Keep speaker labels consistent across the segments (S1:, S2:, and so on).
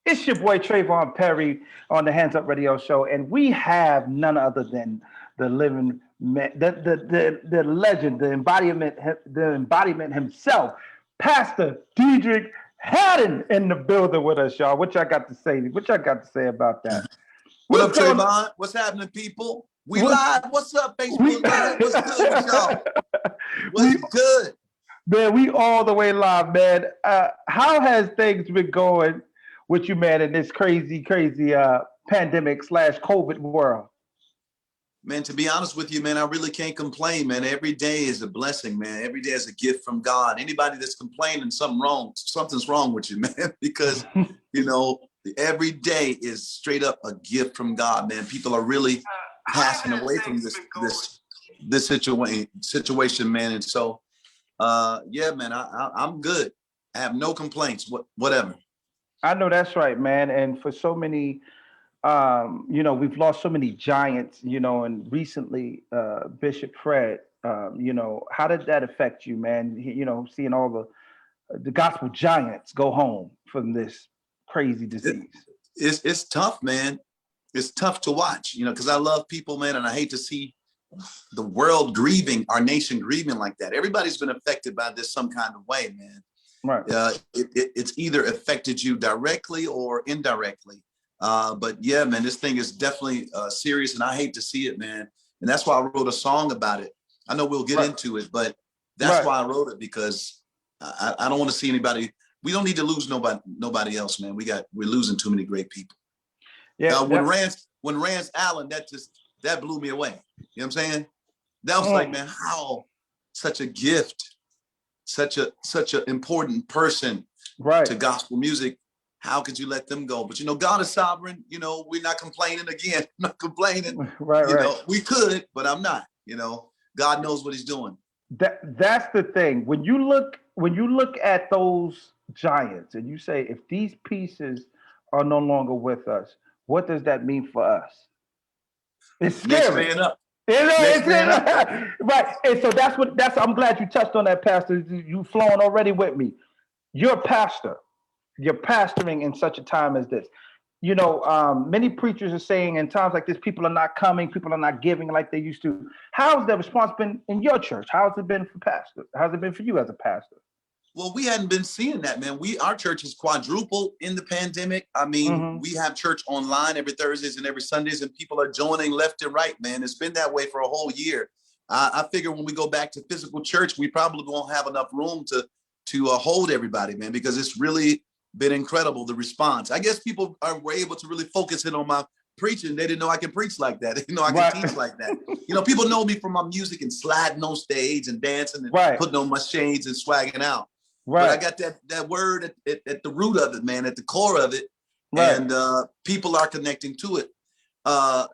S1: It's your boy Trevone Perry on the Hands Up Radio Show, and we have none other than the living man, the legend, the embodiment himself, Pastor Deitrick Haddon in the building with us, y'all. What y'all got to say? What y'all got to say about that?
S2: What up, Trevone? What's happening, people? We live. What's up, Facebook Live? What's good with y'all? What's good?
S1: Man, we all the way live, man. How has things been going with you, man, in this crazy pandemic / COVID world?
S2: Man, to be honest with you, man, I really can't complain, man. Every day is a blessing, man. Every day is a gift from God. Anybody that's complaining something's wrong with you, man, because, every day is straight up a gift from God, man. People are really passing away from this situation, man. And so, yeah, man, I'm good. I have no complaints, whatever.
S1: I know that's right, man. And for so many, we've lost so many giants, and recently, Bishop Fred, how did that affect you, man? Seeing all the gospel giants go home from this crazy disease.
S2: It's tough, man. It's tough to watch, because I love people, man, and I hate to see the world grieving, our nation grieving like that. Everybody's been affected by this some kind of way, man.
S1: Right.
S2: It's either affected you directly or indirectly. But yeah, man, this thing is definitely serious, and I hate to see it, man. And that's why I wrote a song about it. I know we'll get into it, but that's why I wrote it, because I don't want to see anybody. We don't need to lose nobody else, man. We're losing too many great people. Yeah. When Rance Allen, that blew me away. You know what I'm saying? That was like, man, how such a gift, such an important person to gospel music. How could you let them go? But God is sovereign. We're not complaining again. I'm not complaining. Right. We could, but I'm not. God knows what He's doing.
S1: That's the thing. When you look at those giants and you say, if these pieces are no longer with us, what does that mean for us? It's scary.
S2: Next man up.
S1: Right. And so I'm glad you touched on that, Pastor. You've flown already with me. You're a pastor. You're pastoring in such a time as this. Many preachers are saying in times like this, people are not coming, people are not giving like they used to. How's the response been in your church? How's it been for pastors? How's it been for you as a pastor?
S2: Well, we hadn't been seeing that, man. Our church is quadrupled in the pandemic. I mean, we have church online every Thursdays and every Sundays, and people are joining left and right, man. It's been that way for a whole year. I figure when we go back to physical church, we probably won't have enough room to hold everybody, man, because it's really been incredible, the response. I guess people were able to really focus in on my preaching. They didn't know I can preach like that. I can teach like that. People know me from my music and sliding on stage and dancing and putting on my shades and swagging out. But I got that word at the root of it, man, at the core of it. And people are connecting to it.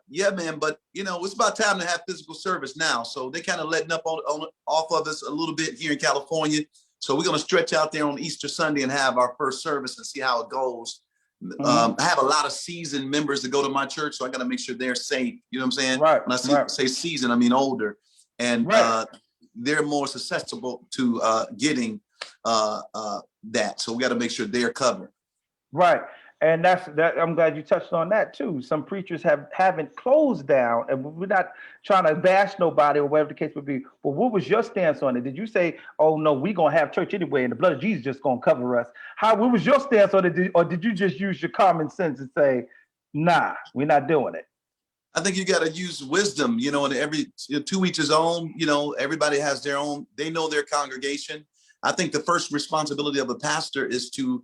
S2: Yeah, man, but it's about time to have physical service now. So they kind of letting up off of us a little bit here in California. So we're going to stretch out there on Easter Sunday and have our first service and see how it goes. I have a lot of seasoned members that go to my church, so I got to make sure they're safe. You know what I'm saying?
S1: Right.
S2: When I say seasoned, I mean older. And they're more susceptible to getting that. So we got to make sure they're covered. Right.
S1: And I'm glad you touched on that too. Some preachers haven't closed down, and we're not trying to bash nobody or whatever the case would be. But what was your stance on it? Did you say, "Oh no, we're gonna have church anyway, and the blood of Jesus just gonna cover us"? What was your stance on it, or did you just use your common sense and say, "Nah, we're not doing it"?
S2: I think you got to use wisdom, and every to each his own. Everybody has their own. They know their congregation. I think the first responsibility of a pastor is to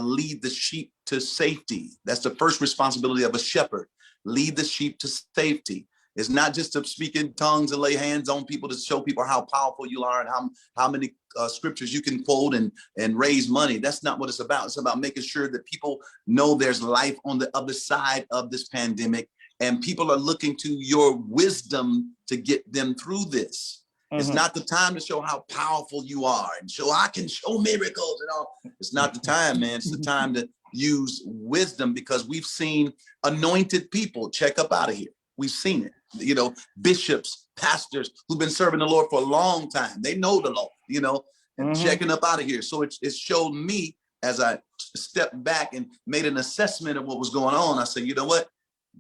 S2: lead the sheep to safety. That's the first responsibility of a shepherd. Lead the sheep to safety. It's not just to speak in tongues and lay hands on people to show people how powerful you are and how many scriptures you can quote and raise money. That's not what it's about. It's about making sure that people know there's life on the other side of this pandemic, and people are looking to your wisdom to get them through this. It's not the time to show how powerful you are and I can show miracles and all. It's not the time, man. It's the time to use wisdom, because we've seen anointed people check up out of here. We've seen it. Bishops, pastors who've been serving the Lord for a long time. They know the Lord, and checking up out of here. So it's showed me as I stepped back and made an assessment of what was going on, I said, you know what?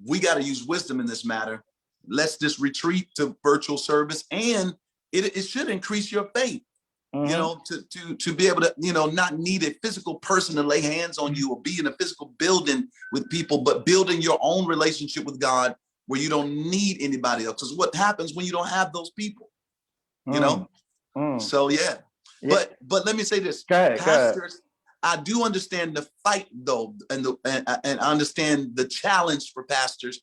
S2: We got to use wisdom in this matter. Let's just retreat to virtual service, and it should increase your faith. You know, to be able to, you know, not need a physical person to lay hands on you or be in a physical building with people, but building your own relationship with God where you don't need anybody else. Because what happens when you don't have those people, you know? So, yeah. But let me say this, pastors, I do understand the fight though, and I understand the challenge for pastors,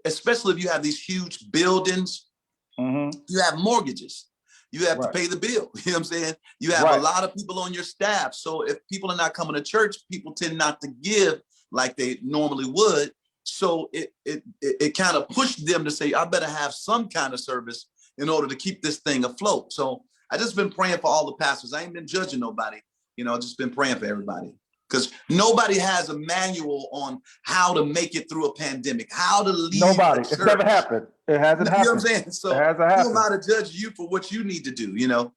S2: especially if you have these huge buildings, you have mortgages. You have to pay the bill. You know what I'm saying? You have a lot of people on your staff. So if people are not coming to church, people tend not to give like they normally would. So it kind of pushed them to say, I better have some kind of service in order to keep this thing afloat. So I just been praying for all the pastors. I ain't been judging nobody. You know, I've just been praying for everybody. Because nobody has a manual on how to make it through a pandemic, how to lead.
S1: Nobody. It's never happened. It hasn't happened.
S2: You know what I'm saying? So who am I to judge you for what you need to do, you know?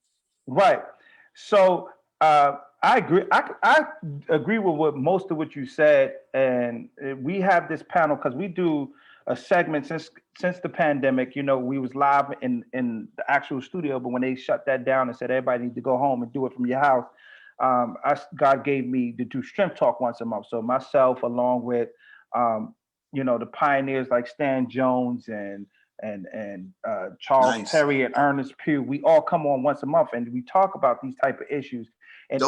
S1: Right. So I agree. I agree with most of what you said. And we have this panel because we do a segment since the pandemic. You know, we was live in the actual studio, but when they shut that down and said everybody need to go home and do it from your house, God gave me to do Strength Talk once a month. So myself, along with, you know, the pioneers like Stan Jones and Charles Perry and Ernest Pugh, we all come on once a month and we talk about these type of issues. And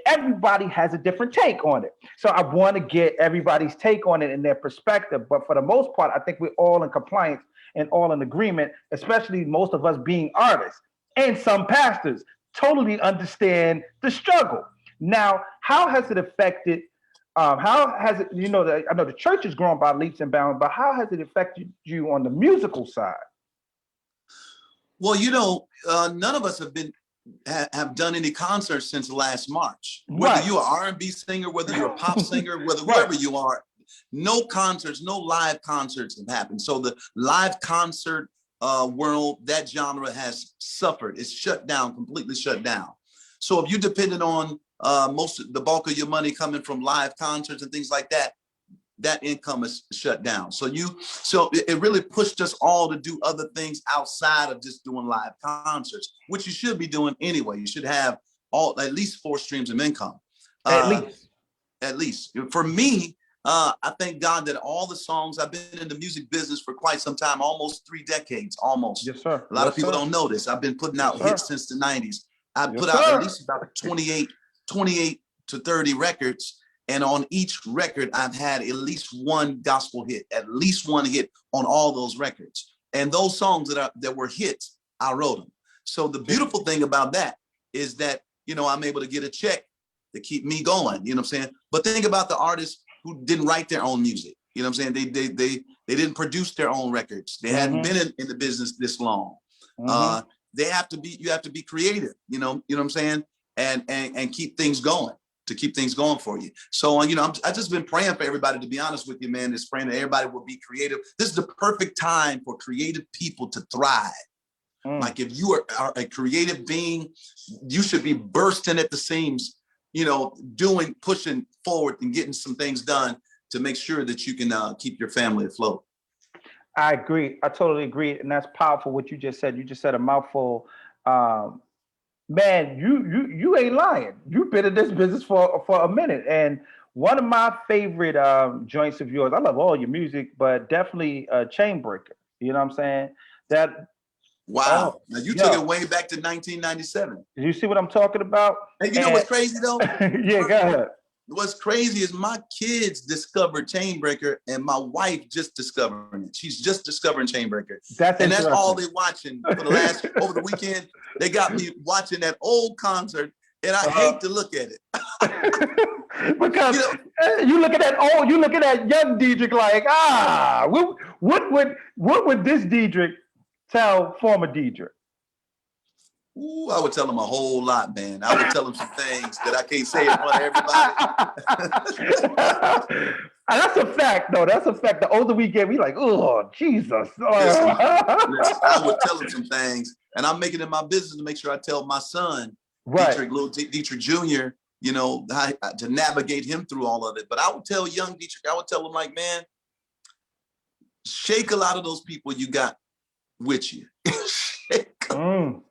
S1: everybody has a different take on it. So I want to get everybody's take on it and their perspective. But for the most part, I think we're all in compliance and all in agreement, especially most of us being artists and some pastors totally understand the struggle. Now, how has it affected, how has it, you know, I know the church has grown by leaps and bounds, but how has it affected you on the musical side?
S2: Well, you know, none of us have done any concerts since last March. Whether you're an R&B singer, whether you're a pop singer, whether whoever you are, no concerts, no live concerts have happened. So the live concert world, that genre has suffered. It's shut down, completely shut down. So if you're dependent on the bulk of your money coming from live concerts and things like that, that income is shut down. So it really pushed us all to do other things outside of just doing live concerts, which you should be doing anyway. You should have at least 4 streams of income. At least. For me, I thank God that all the songs, I've been in the music business for quite some time, almost 3 decades, almost.
S1: Yes, sir.
S2: A lot of people don't know this. I've been putting out hits since the 90s. I put out at least about 28 to 30 records. And on each record, I've had at least one gospel hit, at least one hit on all those records. And those songs that were hits, I wrote them. So the beautiful thing about that is that, you know, I'm able to get a check to keep me going, you know what I'm saying? But think about the artists who didn't write their own music. You know what I'm saying? They didn't produce their own records. They hadn't been in the business this long. You have to be creative, you know what I'm saying? And keep things going. To keep things going for you. So, you know, I've just been praying for everybody, to be honest with you, man, just praying that everybody will be creative. This is the perfect time for creative people to thrive. Like if you are a creative being, you should be bursting at the seams, you know, pushing forward and getting some things done to make sure that you can keep your family afloat.
S1: I agree. I totally agree. And that's powerful what you just said. You just said a mouthful. Man, you ain't lying. You've been in this business for a minute. And one of my favorite joints of yours, I love all your music, but definitely Chainbreaker. You know what I'm saying?
S2: Wow. Now you took it way back to 1997.
S1: Do you see what I'm talking about?
S2: Hey, you know what's crazy though?
S1: Yeah, go ahead.
S2: What's crazy is my kids discovered Chainbreaker and my wife just discovering it. She's just discovering Chainbreaker. That's all they watching for the last, over the weekend. They got me watching that old concert and I hate to look at it.
S1: Because you look at that young Deitrick like, what would this Deitrick tell former Deitrick?
S2: Ooh, I would tell him a whole lot, man. I would tell him some things that I can't say in front of everybody.
S1: That's a fact, though. That's a fact. The older we get, we like, oh, Jesus.
S2: Listen, I would tell him some things, and I'm making it my business to make sure I tell my son, Deitrick, little Deitrick Jr., you know, to navigate him through all of it. But I would tell young Deitrick, I would tell him like, man, shake a lot of those people you got with you. Shake them.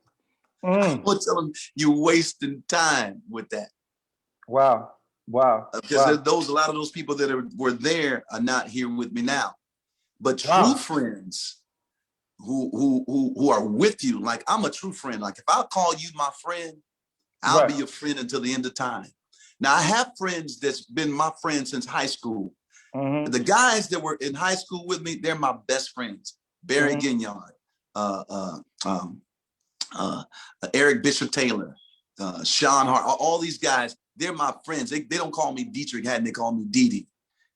S2: I would tell them you're wasting time with that.
S1: Wow.
S2: Because a lot of those people that were there are not here with me now. But true friends who are with you, like I'm a true friend. Like if I call you my friend, I'll be your friend until the end of time. Now I have friends that's been my friend since high school. The guys that were in high school with me, they're my best friends. Barry Gignard, Eric Bishop Taylor, Sean Hart, all these guys, they're my friends. They don't call me Deitrick Haddon, they call me Dee.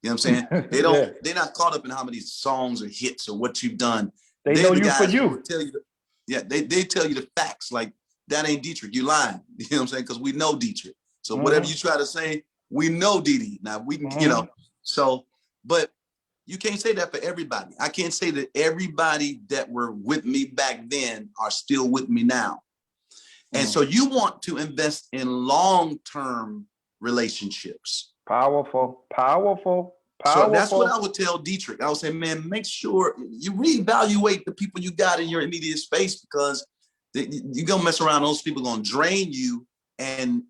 S2: You know what I'm saying? They don't, they're not caught up in how many songs or hits or what you've done.
S1: They know you for you.
S2: Tell you they tell you the facts, like that ain't Deitrick, you lying. You know what I'm saying? Because we know Deitrick. So whatever you try to say, we know Dee. Now we can, you know, so, but you can't say that for everybody. I can't say that everybody that were with me back then are still with me now. And so you want to invest in long-term relationships.
S1: Powerful.
S2: So that's what I would tell Deitrick. I would say, man, make sure you reevaluate the people you got in your immediate space, because you're gonna mess around. Those people gonna drain you and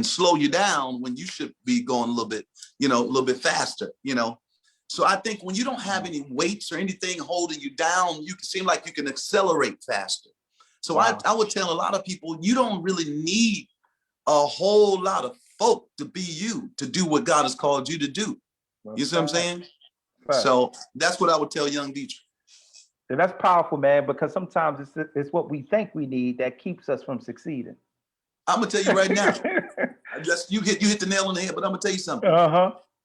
S2: slow you down when you should be going a little bit, you know, a little bit faster, you know. So I think when you don't have any weights or anything holding you down, you can seem like you can accelerate faster. So I would tell a lot of people, you don't really need a whole lot of folk to be you, to do what God has called you to do. You see what I'm saying? So that's what I would tell young Deitrick.
S1: And that's powerful, man, because sometimes it's what we think we need that keeps us from succeeding.
S2: I'm gonna tell you right now. You hit the nail on the head, but I'm gonna tell you something.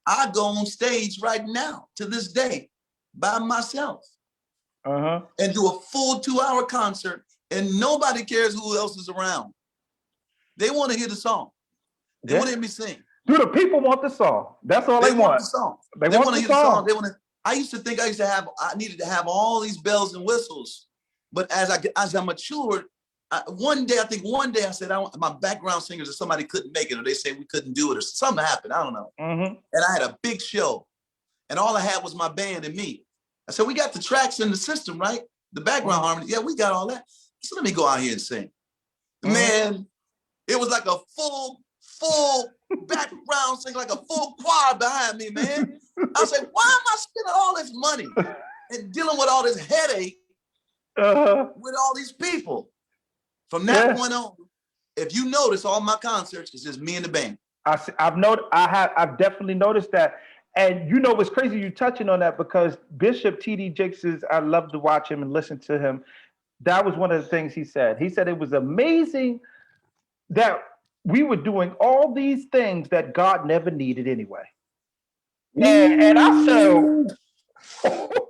S2: I go on stage right now to this day by myself and do a full 2-hour concert, and nobody cares who else is around. They want to hear the song. They want to hear me sing.
S1: Do the people want the song? That's all they want.
S2: The song.
S1: They want to hear the song.
S2: They want to. I used to think I needed to have all these bells and whistles, but as I matured, one day I said, my background singers, or somebody couldn't make it, or they say we couldn't do it, or something happened. I don't know. And I had a big show, and all I had was my band and me. I said, we got the tracks in the system, right? The background harmony. Yeah, we got all that. So let me go out here and sing. Man, it was like a full background sing, like a full choir behind me, man. I said, why am I spending all this money and dealing with all this headache with all these people? From that point on, if you notice, all my concerts, it's just me and the band.
S1: I've definitely noticed that. And you know what's crazy, you touching on that, because Bishop T.D. Jakes I love to watch him and listen to him. That was one of the things he said. He said it was amazing that we were doing all these things that God never needed anyway. And I said,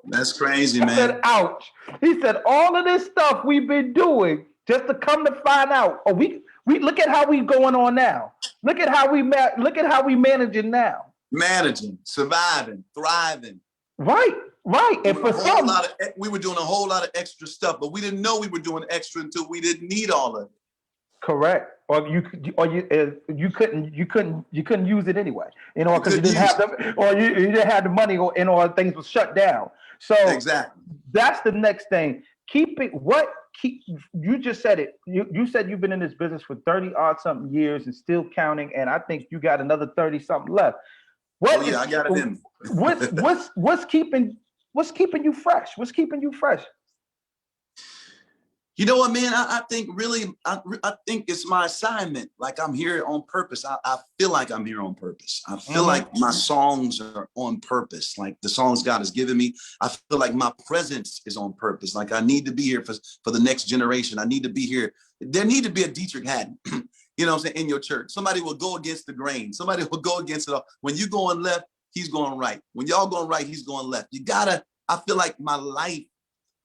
S2: that's crazy, man.
S1: I said, ouch. He said, all of this stuff we've been doing just to come to find out. Oh, we look at how we going on now. Look at how we managing now.
S2: Managing, surviving, thriving.
S1: Right. And for some,
S2: we were doing a whole lot of extra stuff, but we didn't know we were doing extra until we didn't need all of it.
S1: Correct. Or you couldn't use it anyway, you know, because you didn't have them, or you didn't have the money, or things were shut down. So
S2: exactly,
S1: that's the next thing. You just said it. You said you've been in this business for 30-odd something years and still counting, and I think you got another 30 something left.
S2: I got it in.
S1: What's keeping you fresh? What's keeping you fresh?
S2: You know what, man? I think really, I think it's my assignment. Like I'm here on purpose. I feel like I'm here on purpose. I feel like my songs are on purpose. Like the songs God has given me, I feel like my presence is on purpose. Like I need to be here for the next generation. I need to be here. There need to be a Deitrick Haddon, you know what I'm saying, in your church. Somebody will go against the grain. Somebody will go against it all. When you going left, he's going right. When y'all going right, he's going left. I feel like my life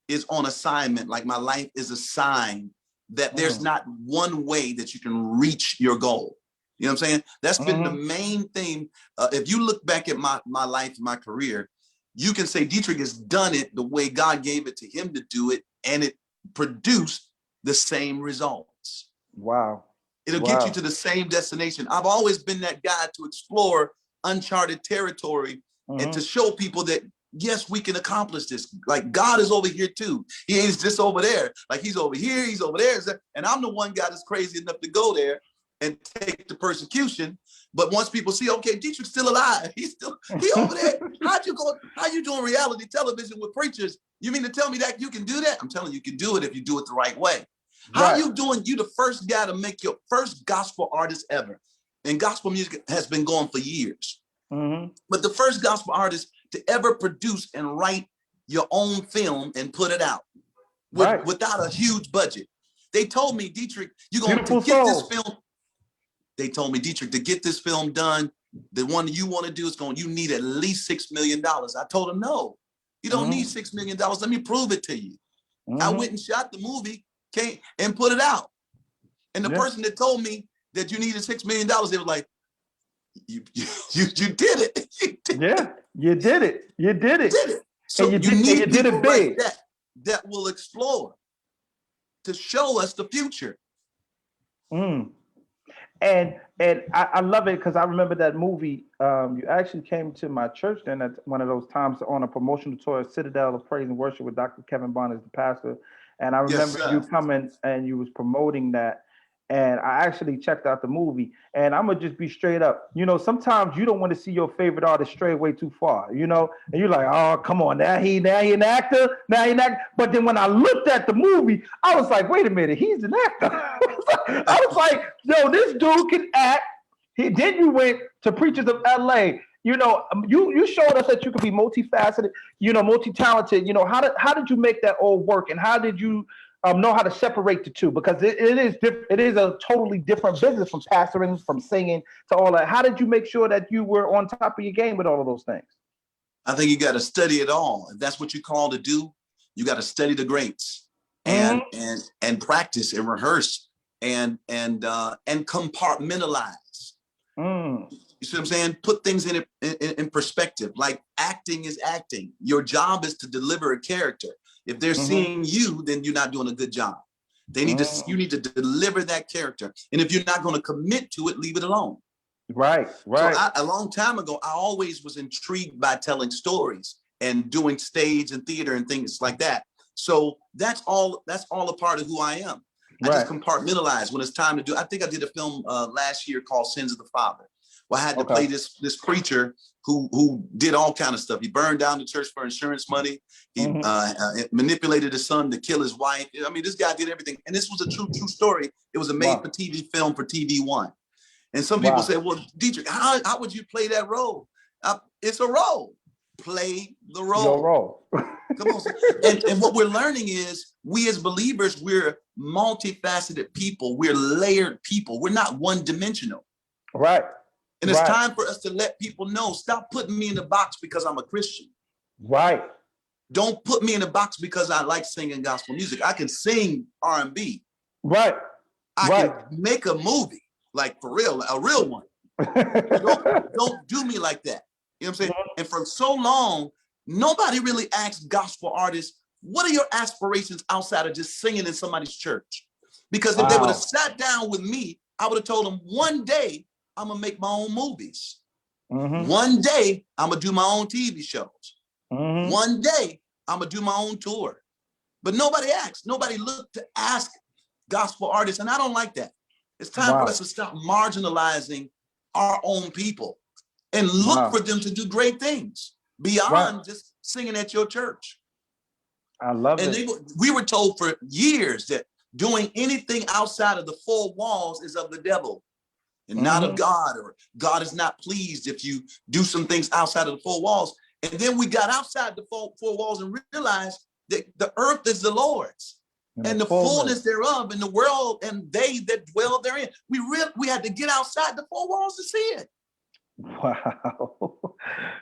S2: is on assignment. Like my life is a sign that there's not one way that you can reach your goal. You know what I'm saying? That's been the main thing. If you look back at my life, my career, you can say Deitrick has done it the way God gave it to him to do it, and it produced the same results.
S1: Wow.
S2: It'll get you to the same destination. I've always been that guy to explore uncharted territory and to show people that, yes, we can accomplish this. Like God is over here too. He ain't just over there. Like he's over here, he's over there. And I'm the one guy that's crazy enough to go there and take the persecution. But once people see, okay, Deitrick's still alive. He over there. How you doing reality television with preachers? You mean to tell me that you can do that? I'm telling you, you can do it if you do it the right way. How you doing? You the first guy to make your first gospel artist ever. And gospel music has been going for years. But the first gospel artist to ever produce and write your own film and put it out without a huge budget. They told me, Deitrick, you're going to get this film. They told me, Deitrick, to get this film done, the one you want to do you need at least $6 million. I told him, no, you don't need $6 million. Let me prove it to you. I went and shot the movie and put it out. And the person that told me that you needed $6 million, they were like, you did it.
S1: You did it. You did it.
S2: So you need people like that will explore to show us the future.
S1: And I love it because I remember that movie. You actually came to my church then at one of those times on a promotional tour at Citadel of Praise and Worship with Dr. Kevin Bond as the pastor. And I remember you coming and you was promoting that. And I actually checked out the movie. And I'm going to just be straight up. You know, sometimes you don't want to see your favorite artist stray away too far, you know? And you're like, oh, come on. Now he an actor. But then when I looked at the movie, I was like, wait a minute. He's an actor. I was like, yo, this dude can act. Then you went to Preachers of LA. You know, you showed us that you could be multifaceted, you know, multi-talented. You know, how did you make that all work? And how did you know how to separate the two? Because it is a totally different business, from pastoring, from singing to all that. How did you make sure that you were on top of your game with all of those things?
S2: I think you got to study it all. If that's what you call to do, you got to study the greats and practice and rehearse and compartmentalize. You see what I'm saying? Put things in perspective. Like acting is acting. Your job is to deliver a character. If they're seeing you, then you're not doing a good job. You need to deliver that character. And if you're not going to commit to it, leave it alone.
S1: Right.
S2: So a long time ago, I always was intrigued by telling stories and doing stage and theater and things like that. So that's all a part of who I am. I just compartmentalize when it's time to do. I think I did a film last year called Sins of the Father. Well, I had to play this preacher who did all kind of stuff. He burned down the church for insurance money. He manipulated his son to kill his wife. I mean, this guy did everything. And this was a true story. It was a made-for-TV film for TV One. And some people say, well, Deitrick, how would you play that role? It's a role. Play the role.
S1: Your role.
S2: Come on. And what we're learning is we as believers, we're multifaceted people. We're layered people. We're not one-dimensional.
S1: Right.
S2: And it's time for us to let people know, stop putting me in the box because I'm a Christian.
S1: Right.
S2: Don't put me in a box because I like singing gospel music. I can sing R&B.
S1: Right.
S2: I can make a movie, like for real, a real one. Don't do me like that. You know what I'm saying? And for so long, nobody really asked gospel artists, what are your aspirations outside of just singing in somebody's church? Because if they would have sat down with me, I would have told them, one day, I'm going to make my own movies. One day, I'm going to do my own TV shows. One day, I'm going to do my own tour. But nobody asked. Nobody looked to ask gospel artists. And I don't like that. It's time for us to stop marginalizing our own people and look for them to do great things beyond just singing at your church.
S1: I love it.
S2: We were told for years that doing anything outside of the four walls is of the devil and not of God, or God is not pleased if you do some things outside of the four walls. And then we got outside the four walls and realized that the earth is the Lord's and the fullness thereof, and the world and they that dwell therein. We had to get outside the four walls to see it.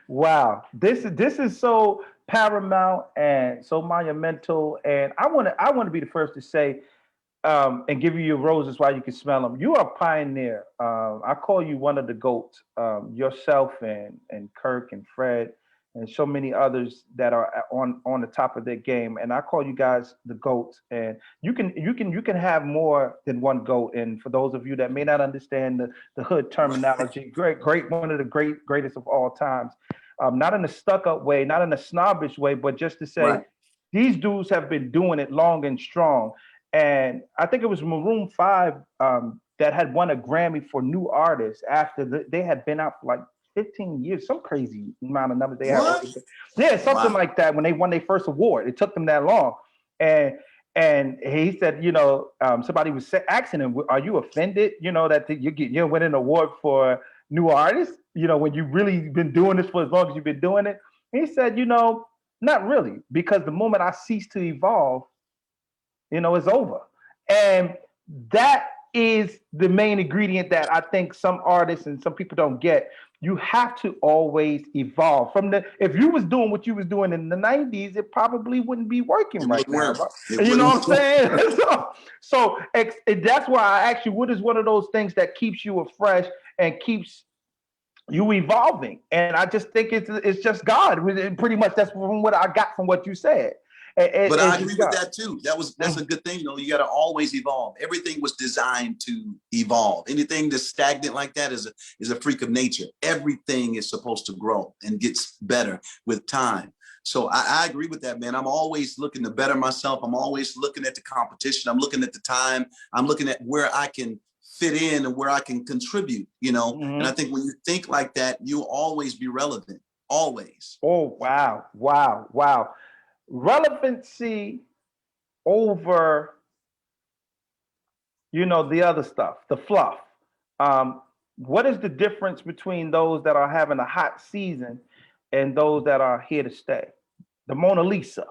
S1: Wow. This is so paramount and so monumental. And I want to be the first to say, and give you your roses while you can smell them. You are a pioneer. I call you one of the GOATs. Yourself and Kirk and Fred and so many others that are on the top of their game. And I call you guys the GOATs. And you can have more than one GOAT. And for those of you that may not understand the hood terminology, great, one of the greatest of all times. Not in a stuck-up way, not in a snobbish way, but just to say, these dudes have been doing it long and strong. And I think it was Maroon 5 that had won a Grammy for new artists after they had been out for like 15 years, some crazy amount of numbers they had. Yeah, something like that when they won their first award. It took them that long. And he said, somebody was asking him, are you offended, that you're winning an award for new artists, when you've really been doing this for as long as you've been doing it? And he said, not really, because the moment I cease to evolve, it's over. And that is the main ingredient that I think some artists and some people don't get. You have to always evolve. If you was doing what you was doing in the 90s, it probably wouldn't be working right now. You know what I'm saying? so that's why I asked you, what is one of those things that keeps you afresh and keeps you evolving? And I just think it's just God. Pretty much that's from what I got from what you said.
S2: But I agree with that too. That's a good thing. You got to always evolve. Everything was designed to evolve. Anything that's stagnant like that is a freak of nature. Everything is supposed to grow and gets better with time. So I agree with that, man. I'm always looking to better myself. I'm always looking at the competition. I'm looking at the time. I'm looking at where I can fit in and where I can contribute, And I think when you think like that, you'll always be relevant. Always.
S1: Oh, wow. Relevancy over, the other stuff, the fluff. What is the difference between those that are having a hot season and those that are here to stay? The Mona Lisas.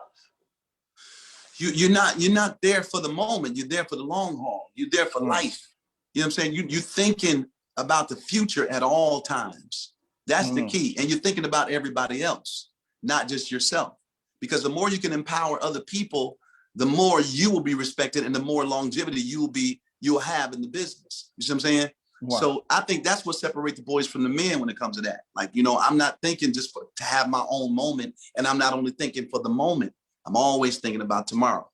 S2: You're not there for the moment. You're there for the long haul. You're there for life. You know what I'm saying? You're thinking about the future at all times. That's the key. And you're thinking about everybody else, not just yourself. Because the more you can empower other people, the more you will be respected and the more longevity you'll have in the business. You see what I'm saying? Wow. So I think that's what separates the boys from the men when it comes to that. Like, I'm not thinking just to have my own moment. And I'm not only thinking for the moment, I'm always thinking about tomorrow,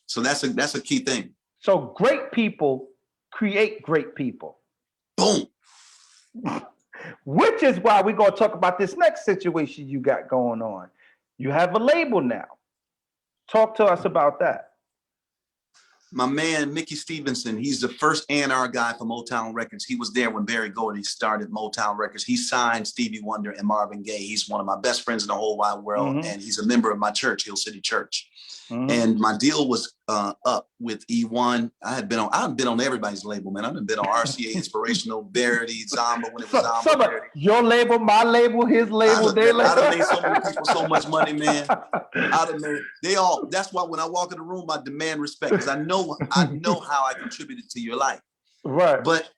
S2: So that's a key thing.
S1: So great people create great people.
S2: Boom.
S1: Which is why we're going to talk about this next situation you got going on. You have a label now. Talk to us about that.
S2: My man, Mickey Stevenson, he's the first A&R guy for Motown Records. He was there when Berry Gordy started Motown Records. He signed Stevie Wonder and Marvin Gaye. He's one of my best friends in the whole wide world. And he's a member of my church, Hill City Church. And my deal was up with E1. I've been on everybody's label, man. I've been on RCA, Inspirational, Verity, Zamba when it was Zamba.
S1: Your label, my label, his label, their label.
S2: I done made so many people so much money, man. That's why when I walk in the room, I demand respect because I know how I contributed to your life.
S1: Right.
S2: But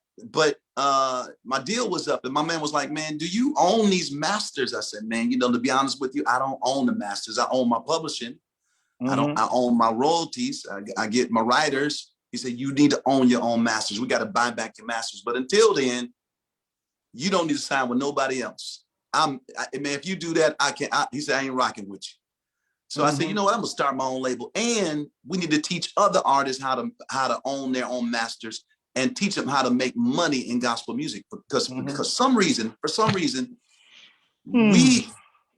S2: my deal was up and my man was like, man, do you own these masters? I said, man, to be honest with you, I don't own the masters. I own my publishing. I own my royalties. I get my writers. He said, you need to own your own masters. We got to buy back your masters. But until then, you don't need to sign with nobody else. Man, if you do that, he said, I ain't rocking with you. So I said, you know what? I'm gonna start my own label. And we need to teach other artists how to own their own masters and teach them how to make money in gospel music. Because for some reason,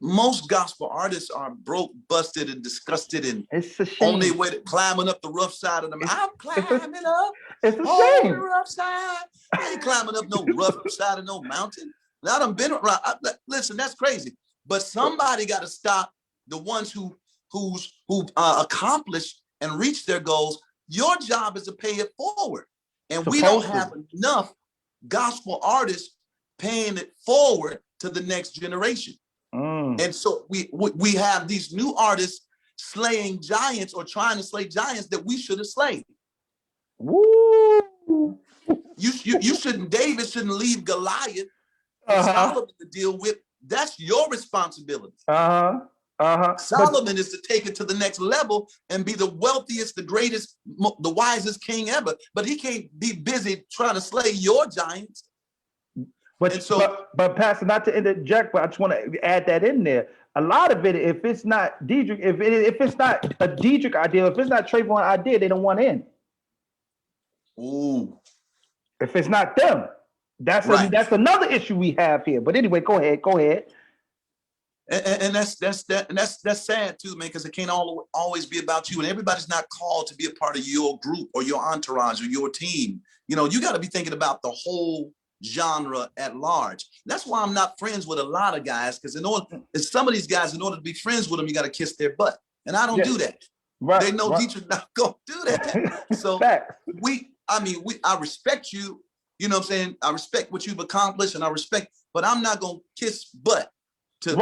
S2: most gospel artists are broke, busted, and disgusted, and on their way to climbing up the rough side of the mountain. I'm climbing up the rough side. I ain't climbing up no rough side of no mountain. Now I done been around. Listen, that's crazy. But somebody got to stop the ones who accomplished and reached their goals. Your job is to pay it forward. And we don't have enough gospel artists paying it forward to the next generation. And so we have these new artists slaying giants or trying to slay giants that we should have slain.
S1: Woo!
S2: You shouldn't. David shouldn't leave Goliath for Solomon to deal with. That's your responsibility. Solomon is to take it to the next level and be the wealthiest, the greatest, the wisest king ever. But he can't be busy trying to slay your giants. And so,
S1: but Pastor, not to interject, but I just want to add that in there. A lot of it, if it's not Deitrick, if it's not a Deitrick idea, if it's not Trevone idea, they don't want in.
S2: ooh,
S1: If it's not them, that's
S2: right.
S1: that's another issue we have here. But anyway, go ahead.
S2: And that's sad too, man, because it can't always be about you, and everybody's not called to be a part of your group or your entourage or your team. You know, you got to be thinking about the whole genre at large. That's why I'm not friends with a lot of guys, because some of these guys, in order to be friends with them, you got to kiss their butt, and I don't do that.
S1: Right,
S2: they know
S1: right.
S2: Deitrick not gonna do that. So I respect you. You know what I'm saying? I respect what you've accomplished, and but I'm not gonna kiss butt to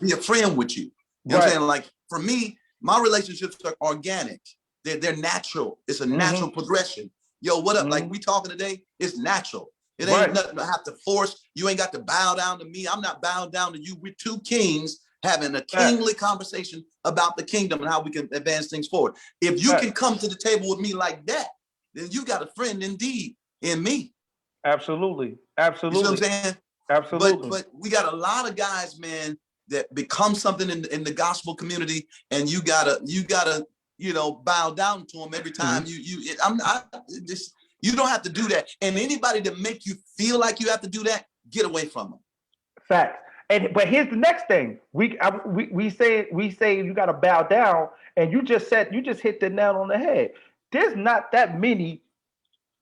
S2: be a friend with you. You know what I'm saying? Like, for me, my relationships are organic. They're natural. It's a natural progression. Yo, what up? Like, we talking today, it's natural. It ain't nothing I have to force. You ain't got to bow down to me. I'm not bowing down to you. We're two kings having a kingly conversation about the kingdom and how we can advance things forward. If you can come to the table with me like that, then you got a friend indeed in me.
S1: Absolutely.
S2: You see what I'm saying?
S1: Absolutely.
S2: But we got a lot of guys, man, that become something in the gospel community, and you gotta bow down to them every time you don't have to do that. And anybody that make you feel like you have to do that, get away from them.
S1: Facts. But here's the next thing. We say you got to bow down, and you just hit the nail on the head. There's not that many.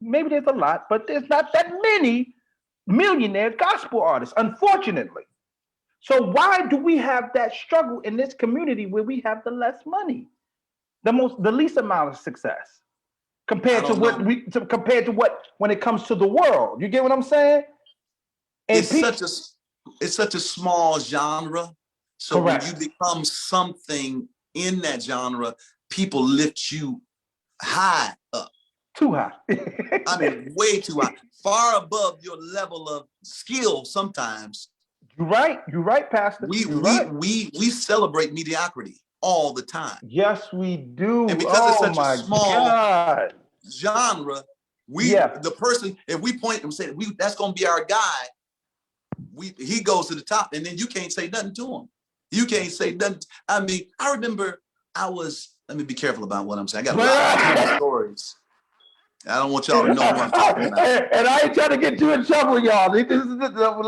S1: Maybe there's a lot, but there's not that many millionaire gospel artists, unfortunately. So why do we have that struggle in this community where we have the less money, the least amount of success compared to what when it comes to the world? You get what I'm saying? And
S2: it's such a small genre. So when you become something in that genre, people lift you high up.
S1: Too high.
S2: I mean, way too high. Far above your level of skill sometimes.
S1: You're right, Pastor.
S2: We celebrate mediocrity all the time.
S1: Yes, we do.
S2: And because it's such a small genre, the person, if we point and say that's gonna be our guy, he goes to the top, and then you can't say nothing to him. You can't say nothing. I mean, I remember let me be careful about what I'm saying. I got a lot of stories. I don't want y'all to know what I'm talking about.
S1: And I ain't trying to get you in trouble, y'all. I got
S2: to put all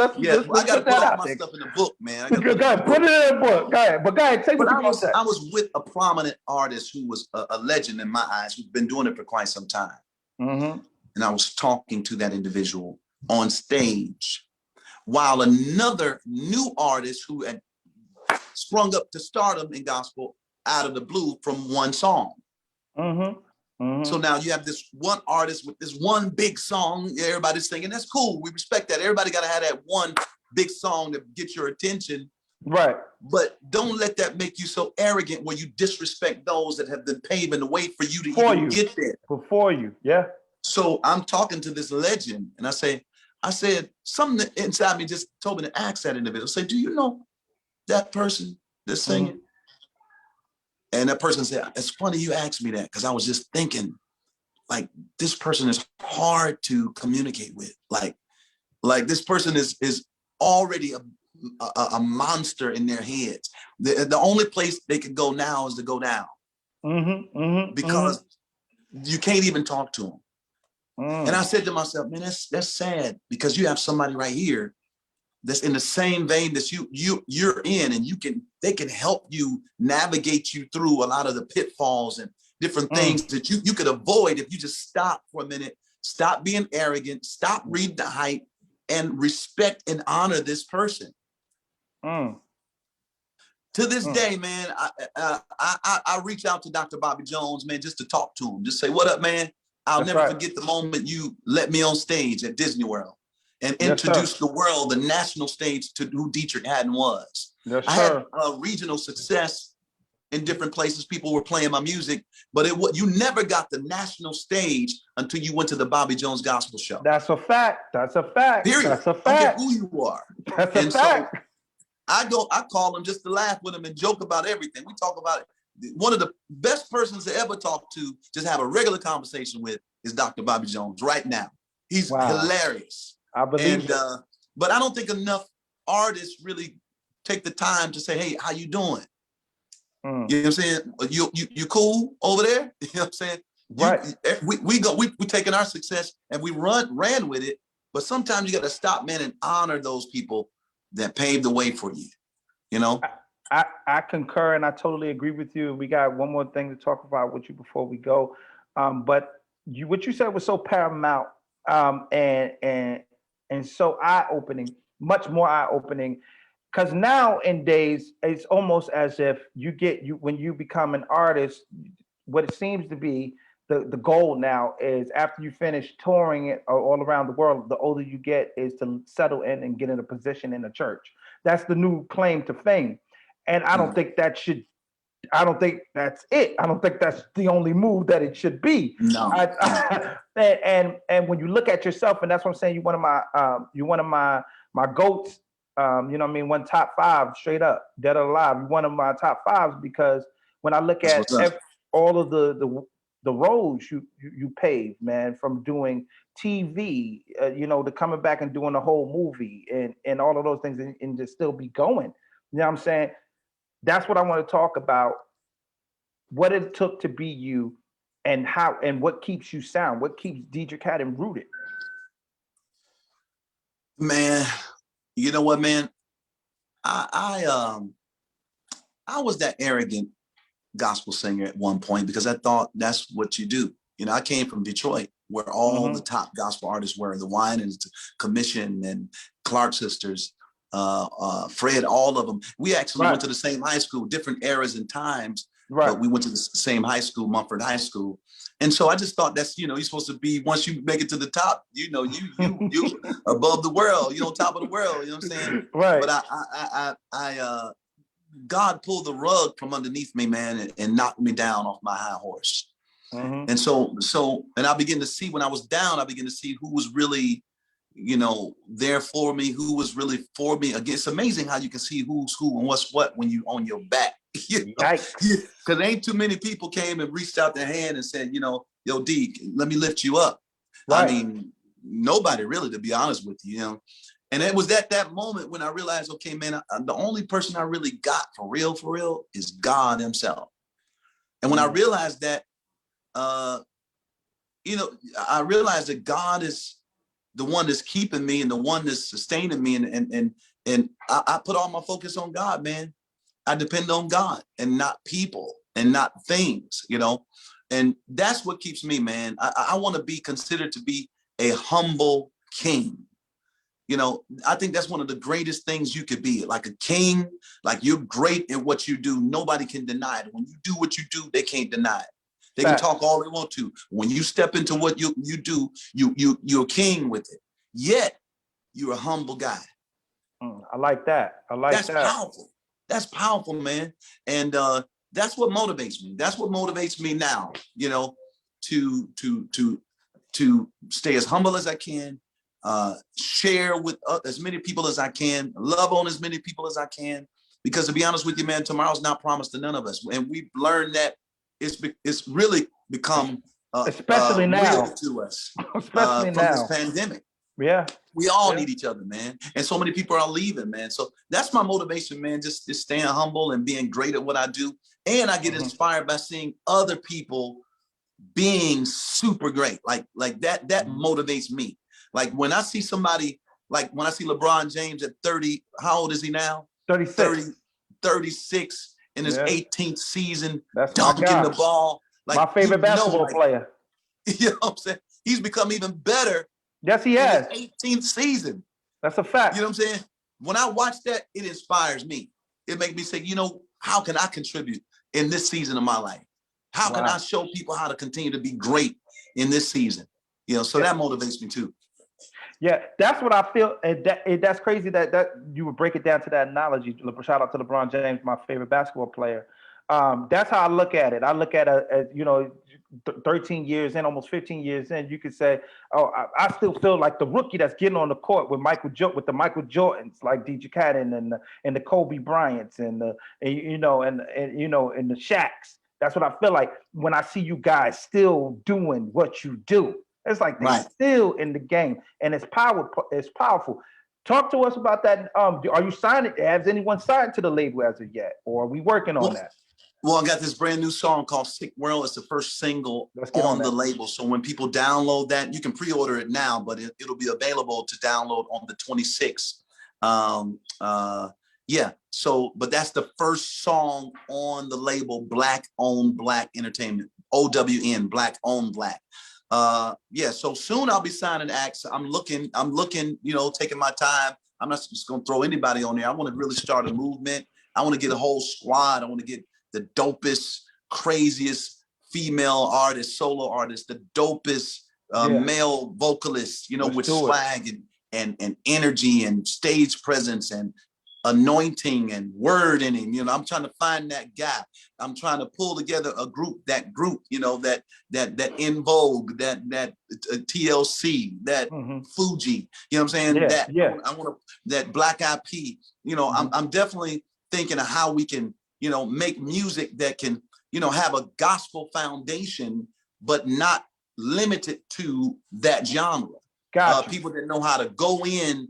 S2: my stuff in the book, man.
S1: Go ahead, put it in the book. Go ahead. But go ahead, say what you want to say.
S2: I was with a prominent artist who was a legend in my eyes, who's been doing it for quite some time. Mm-hmm. And I was talking to that individual on stage while another new artist who had sprung up to stardom in gospel out of the blue from one song. Mm-hmm. Mm-hmm. So now you have this one artist with this one big song, everybody's singing. That's cool. We respect that. Everybody got to have that one big song to get your attention.
S1: Right.
S2: But don't let that make you so arrogant where you disrespect those that have been paving the way for you to get there.
S1: Before you, yeah.
S2: So I'm talking to this legend, and I said, something inside me just told me to ask that individual. Say, do you know that person that's singing? Mm-hmm. And that person said, it's funny you asked me that, because I was just thinking, like, this person is hard to communicate with. Like this person is already a monster in their heads. The only place they can go now is to go down. Because you can't even talk to them. And I said to myself, man, that's sad, because you have somebody right here that's in the same vein that you're in, and they can help you navigate you through a lot of the pitfalls and different things that you could avoid if you just stop for a minute, stop being arrogant, stop reading the hype, and respect and honor this person. To this day, man, I reach out to Dr. Bobby Jones, man, just to talk to him, just say, what up, man? I'll never forget the moment you let me on stage at Disney World and introduced the world, the national stage, to who Deitrick Haddon was. Yes, I had regional success in different places. People were playing my music, but you never got the national stage until you went to the Bobby Jones Gospel Show.
S1: That's a fact. That's a fact.
S2: Period.
S1: That's a fact.
S2: I don't care who you are.
S1: That's a fact.
S2: So I call him just to laugh with him and joke about everything. We talk about it. One of the best persons to ever talk to, just have a regular conversation with, is Dr. Bobby Jones right now. He's hilarious.
S1: I believe
S2: but I don't think enough artists really take the time to say, hey, how you doing? You know what I'm saying? You cool over there? You know what I'm saying?
S1: Right.
S2: We taking our success and we ran with it. But sometimes you got to stop, man, and honor those people that paved the way for you. You know?
S1: I concur, and I totally agree with you. We got one more thing to talk about with you before we go. But what you said was so paramount, and so eye-opening, much more eye-opening. Because nowadays, it's almost as if when you become an artist, what it seems to be the goal now is after you finish touring it all around the world, the older you get is to settle in and get in a position in a church. That's the new claim to fame. And I don't think that's it. I don't think that's the only move that it should be.
S2: No.
S1: And when you look at yourself, and that's what I'm saying, you're one of my goats. You know what I mean? One top 5 straight up, dead or alive. You're one of my top 5s because when I look at all of the roads you paved, man, from doing TV, to coming back and doing a whole movie and all of those things and to still be going. You know what I'm saying? That's what I want to talk about. What it took to be you, and how and what keeps you sound. What keeps Deitrick Haddon rooted?
S2: Man, you know what, man? I was that arrogant gospel singer at one point because I thought that's what you do. You know, I came from Detroit, where all the top gospel artists were, the Winans, Commission, and Clark Sisters, Fred, all of them. We actually went to the same high school, different eras and times, but we went to the same high school, Mumford High School. And so I just thought that's, you're supposed to be, once you make it to the top, you above the world, on top of the world, you know what I'm saying?
S1: Right.
S2: But God pulled the rug from underneath me, man, and knocked me down off my high horse. And so, and I began to see, when I was down, I began to see who was really, there for me, who was really for me. Again, it's amazing how you can see who's who and what's what when you on your back. Because ain't too many people came and reached out their hand and said, yo, D, let me lift you up. Right. I mean, nobody really, to be honest with you, And it was at that moment when I realized, okay, man, the only person I really got for real is God himself. And when I realized that, I realized that God is the one that's keeping me and the one that's sustaining me. And I put all my focus on God, man. I depend on God and not people and not things, and that's what keeps me, man. I want to be considered to be a humble king. I think that's one of the greatest things you could be, like a king, like you're great at what you do. Nobody can deny it. When you do what you do, they can't deny it. They can talk all they want to. When you step into what you do, you're a king with it. Yet you're a humble guy.
S1: I like that.
S2: That's powerful. That's powerful, man. And that's what motivates me. That's what motivates me now, to stay as humble as I can, share with as many people as I can, love on as many people as I can. Because to be honest with you, man, tomorrow's not promised to none of us. And we've learned that it's really become
S1: especially now
S2: real to us,
S1: especially
S2: from
S1: now.
S2: this pandemic.
S1: Yeah.
S2: We all need each other, man. And so many people are leaving, man. So that's my motivation, man. Just staying humble and being great at what I do. And I get inspired by seeing other people being super great. Like that motivates me. Like when I see somebody, like when I see LeBron James at 30, how old is he now? 36 in his 18th season, that's dunking the ball. Like
S1: my favorite basketball player.
S2: You know what I'm saying? He's become even better.
S1: Yes, he has.
S2: In his 18th season.
S1: That's a fact.
S2: You know what I'm saying? When I watch that, it inspires me. It makes me say, how can I contribute in this season of my life? How can I show people how to continue to be great in this season? So that motivates me too.
S1: Yeah, that's what I feel. And that's crazy that you would break it down to that analogy. Shout out to LeBron James, my favorite basketball player. That's how I look at it. I look at it as, 13 years in, almost 15 years in, you could say, I still feel like the rookie that's getting on the court with the Michael Jordans, like Deitrick Haddon and the Kobe Bryants and the Shaqs. That's what I feel like when I see you guys still doing what you do. It's like they're still in the game, and it's powerful. Talk to us about that. Are you signed? Has anyone signed to the label as of yet, or are we working on that?
S2: Well, I got this brand new song called Sick World. It's the first single on the label. So when people download that, you can pre-order it now, but it'll be available to download on the 26th. Yeah. So, but that's the first song on the label, Black Owned Black Entertainment, OWN, Black Owned Black. Yeah. So soon I'll be signing acts. I'm looking, taking my time. I'm not just going to throw anybody on there. I want to really start a movement. I want to get a whole squad. I want to get the dopest, craziest female artists, solo artists, the dopest male vocalists, with swag and energy and stage presence and anointing and word in him. I'm trying to find that guy. I'm trying to pull together that group, that In Vogue, that TLC, that Fuji, you know what I'm saying? I want to, that Black Eyed Peas, I'm definitely thinking of how we can, make music that can, have a gospel foundation, but not limited to that genre.
S1: Gotcha.
S2: People that know how to go in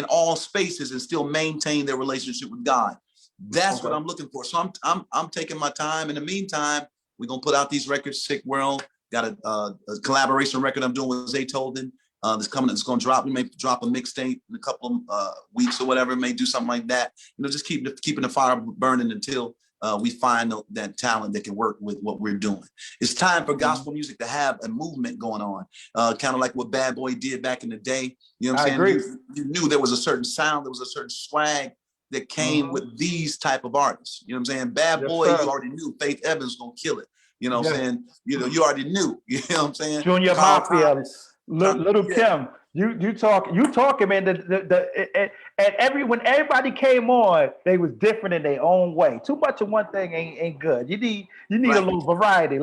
S2: all spaces and still maintain their relationship with God. That's what I'm looking for. So I'm taking my time. In the meantime, we're gonna put out these records. Sick World, got a collaboration record I'm doing with Zaytoven. That's coming. It's gonna drop. We may drop a mixtape in a couple of weeks or whatever. May do something like that. Just keeping the fire burning until we find that talent that can work with what we're doing. It's time for gospel music to have a movement going on, kind of like what Bad Boy did back in the day. You know what I'm saying?
S1: Agree.
S2: You knew there was a certain sound, there was a certain swag that came with these type of artists. You know what I'm saying? Bad Boy, you already knew Faith Evans gonna kill it. You know what I'm saying? You already knew. You know what I'm saying?
S1: Junior Mafia, Little Kim. You talking, man. When everybody came on, they was different in their own way. Too much of one thing ain't good. You need a little variety,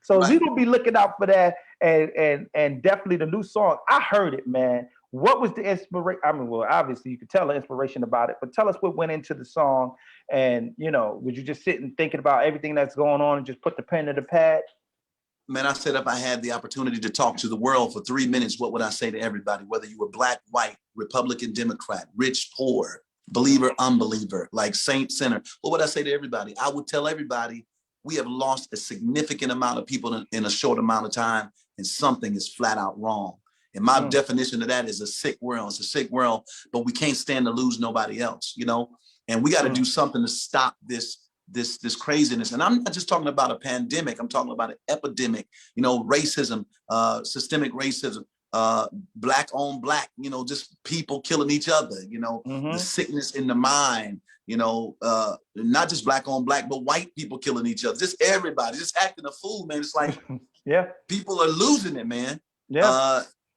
S1: So we gonna be looking out for that, and definitely the new song. I heard it, man. What was the inspiration? I mean, well, obviously you could tell the inspiration about it, but tell us what went into the song. And was you just sitting thinking about everything that's going on and just put the pen to the pad?
S2: Man, I said if I had the opportunity to talk to the world for 3 minutes, what would I say to everybody? Whether you were black, white, Republican, Democrat, rich, poor, believer, unbeliever, like saint, sinner, what would I say to everybody? I would tell everybody we have lost a significant amount of people in a short amount of time, and something is flat out wrong. And my definition of that is a sick world. It's a sick world, but we can't stand to lose nobody else, And we got to do something to stop this craziness. And I'm not just talking about a pandemic. I'm talking about an epidemic, racism, systemic racism, black on black, just people killing each other, the sickness in the mind, not just black on black, but white people killing each other, just everybody, just acting a fool, man. It's like, people are losing it, man.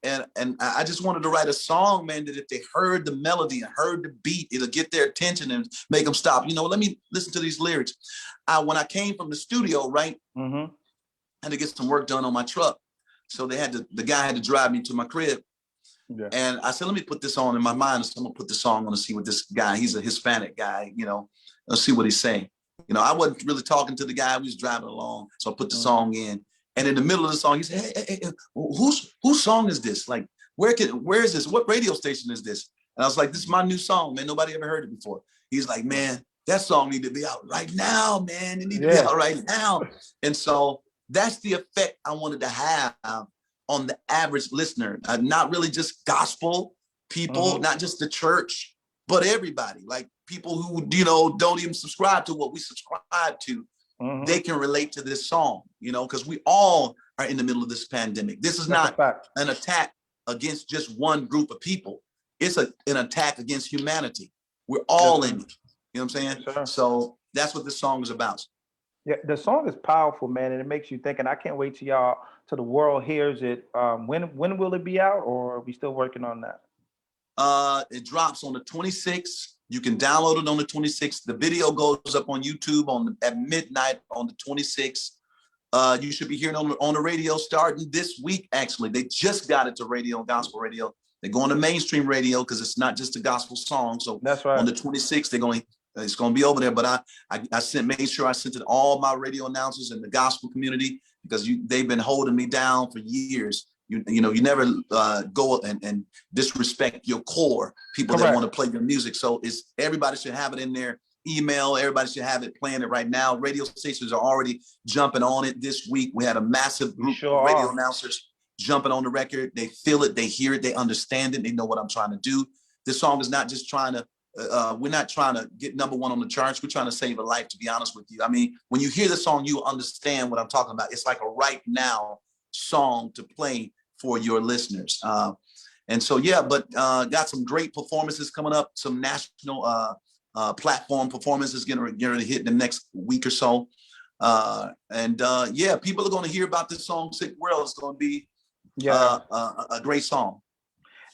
S2: And I just wanted to write a song, man, that if they heard the melody and heard the beat, it'll get their attention and make them stop. Let me listen to these lyrics. When I came from the studio, right, I had to get some work done on my truck. So the guy had to drive me to my crib. And I said, let me put this on in my mind. So I'm gonna put the song on and see what this guy, he's a Hispanic guy, let's see what he's saying. I wasn't really talking to the guy, we was driving along. So I put the song in. And in the middle of the song, he said, hey, whose song is this? Like, where is this? What radio station is this? And I was like, this is my new song, man. Nobody ever heard it before. He's like, man, that song need to be out right now, man. It need to be out right now. And so that's the effect I wanted to have on the average listener. Not really just gospel people, not just the church, but everybody. Like people who, don't even subscribe to what we subscribe to. They can relate to this song, because we all are in the middle of this pandemic. This is not an attack against just one group of people. It's an attack against humanity. We're all in it. You know what I'm saying? Sure. So that's what this song is about.
S1: Yeah, the song is powerful, man, and it makes you think. And I can't wait till the world hears it. When will it be out, or are we still working on that?
S2: It drops on the 26th. You can download it on the 26th. The video goes up on YouTube at midnight on the 26th. You should be hearing on the radio starting this week, actually. They just got it to radio, gospel radio. They're going to mainstream radio because it's not just a gospel song. So
S1: that's right.
S2: On the 26th, it's going to be over there. But I made sure I sent it to all my radio announcers in the gospel community because they've been holding me down for years. You never go and disrespect your core people that want to play your music. So everybody should have it in their email. Everybody should have it playing it right now. Radio stations are already jumping on it this week. We had a massive group of radio announcers jumping on the record. They feel it, they hear it, they understand it, they know what I'm trying to do. This song is not just trying to, we're not trying to get #1 on the charts. We're trying to save a life, to be honest with you. I mean, when you hear the song, you understand what I'm talking about. It's like a right now song to play for your listeners. And so, yeah, but got some great performances coming up, some national platform performances getting ready to hit in the next week or so. Yeah, people are going to hear about this song, Sick World. It's going to be a great song.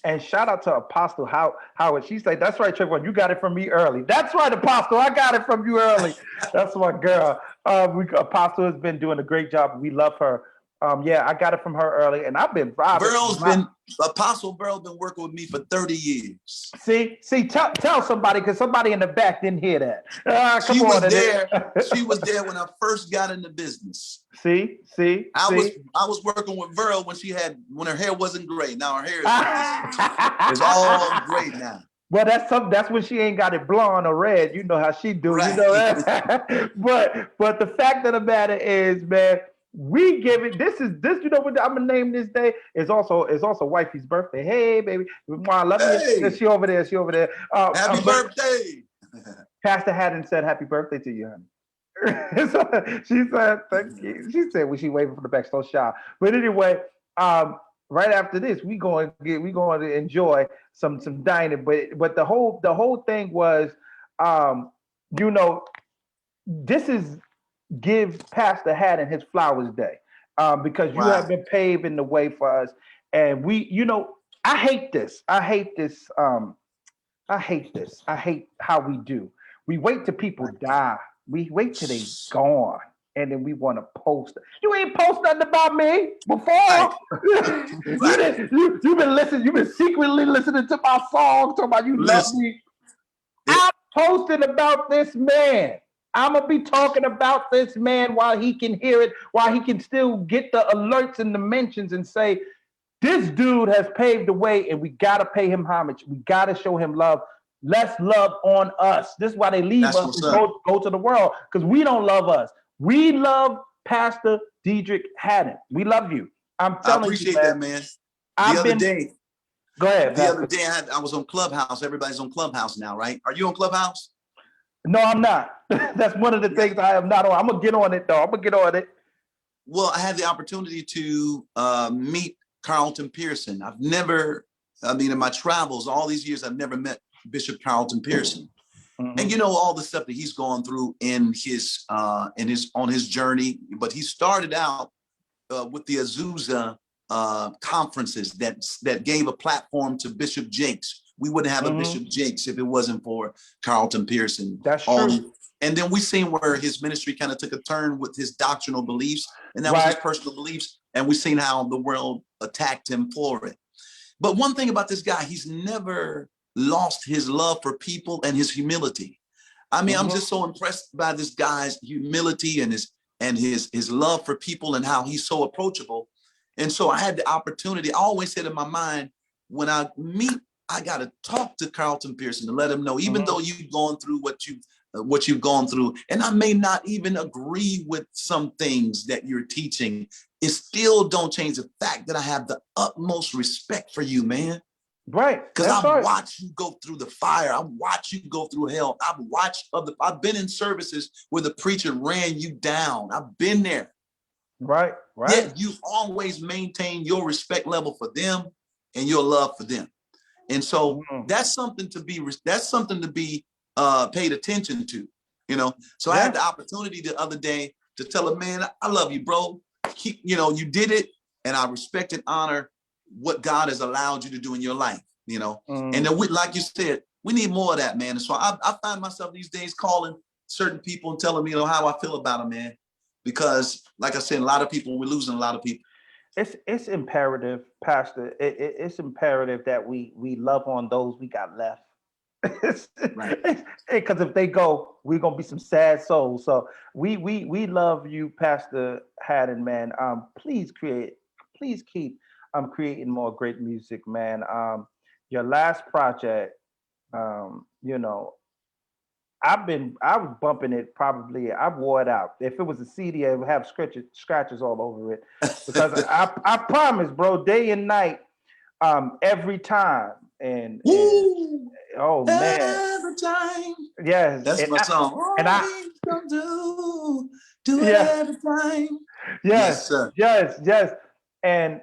S1: And shout out to Apostle Howard. She said, "That's right, Trevone, you got it from me early." That's right, Apostle, I got it from you early. That's my girl. Apostle has been doing a great job. We love her. I got it from her early, and I've been vibing.
S2: Apostle Burrell's been working with me for 30 years.
S1: See, tell somebody, because somebody in the back didn't hear that.
S2: She was there. She was there when I first got in the business.
S1: See.
S2: I was working with Burrell when her hair wasn't gray. Now her hair is all gray now.
S1: Well, that's when she ain't got it blonde or red. You know how she do. Right. You know that. but the fact of the matter is, man, we give it. This. You know what I'm gonna name this day? It's also wifey's birthday. Hey, baby, I love you. She over there.
S2: Happy birthday.
S1: Pastor Haddon said, "Happy birthday to you, honey." So she said, "Thank you." She said, "Was she waving from the back? So shy." But anyway, right after this, we going to enjoy some dining. But the whole thing was, this is. Give Pastor Haddon his flowers day, because you have been paving the way for us. And I hate this. I hate how we do. We wait till people die. We wait till they gone. And then we want to post. You ain't post nothing about me before. You've been listening. You've been secretly listening to my song, talking about you love me. I'm posting about this man. I'm going to be talking about this man while he can hear it, while he can still get the alerts and the mentions and say, this dude has paved the way and we got to pay him homage. We got to show him love. Let's love on us. This is why they leave us and go to the world, because we don't love us. We love Pastor Deitrick Haddon. We love you. I'm telling you.
S2: I appreciate that, man.
S1: Go ahead.
S2: The other day I was on Clubhouse. Everybody's on Clubhouse now, right? Are you on Clubhouse?
S1: No, I'm not. That's one of the things I am not on. I'm going to get on it, though. I'm going to get on it.
S2: Well, I had the opportunity to meet Carlton Pearson. In my travels, all these years, I've never met Bishop Carlton Pearson. Mm-hmm. And all the stuff that he's gone through on his journey. But he started out with the Azusa conferences that gave a platform to Bishop Jakes. We wouldn't have a Bishop Jakes if it wasn't for Carlton Pearson.
S1: That's true.
S2: And then we seen where his ministry kind of took a turn with his doctrinal beliefs, and that was his personal beliefs. And we seen how the world attacked him for it. But one thing about this guy, he's never lost his love for people and his humility. I mean, I'm just so impressed by this guy's humility and his love for people and how he's so approachable. And so I had the opportunity. I always said in my mind, when I meet, I got to talk to Carlton Pearson to let him know, even though you've gone through what you've gone through, and I may not even agree with some things that you're teaching, it still don't change the fact that I have the utmost respect for you, man.
S1: Right.
S2: Because I've watched you go through the fire. I've watched you go through hell. I've been in services where the preacher ran you down. I've been there.
S1: Right.
S2: Yet you always maintain your respect level for them and your love for them. And so that's something to be paid attention to, So I had the opportunity the other day to tell him, man, I love you, bro. You did it, and I respect and honor what God has allowed you to do in your life, And then like you said, we need more of that, man. And so I find myself these days calling certain people and telling them, how I feel about them, man. Because, like I said, we're losing a lot of people.
S1: It's imperative, Pastor. It's imperative that we love on those we got left. Because if they go, we're gonna be some sad souls. So we love you, Pastor Haddon, man. Please keep creating more great music, man. Your last project, you know, I was bumping it probably. I wore it out. If it was a CD, it would have scratches all over it. Because I promise, bro, day and night, every time. And
S2: Woo!
S1: oh man,
S2: Every time.
S1: yes.
S2: That's my song.
S1: And
S2: All we can do it
S1: yeah,
S2: every time.
S1: yes,
S2: Yes, sir.
S1: yes. And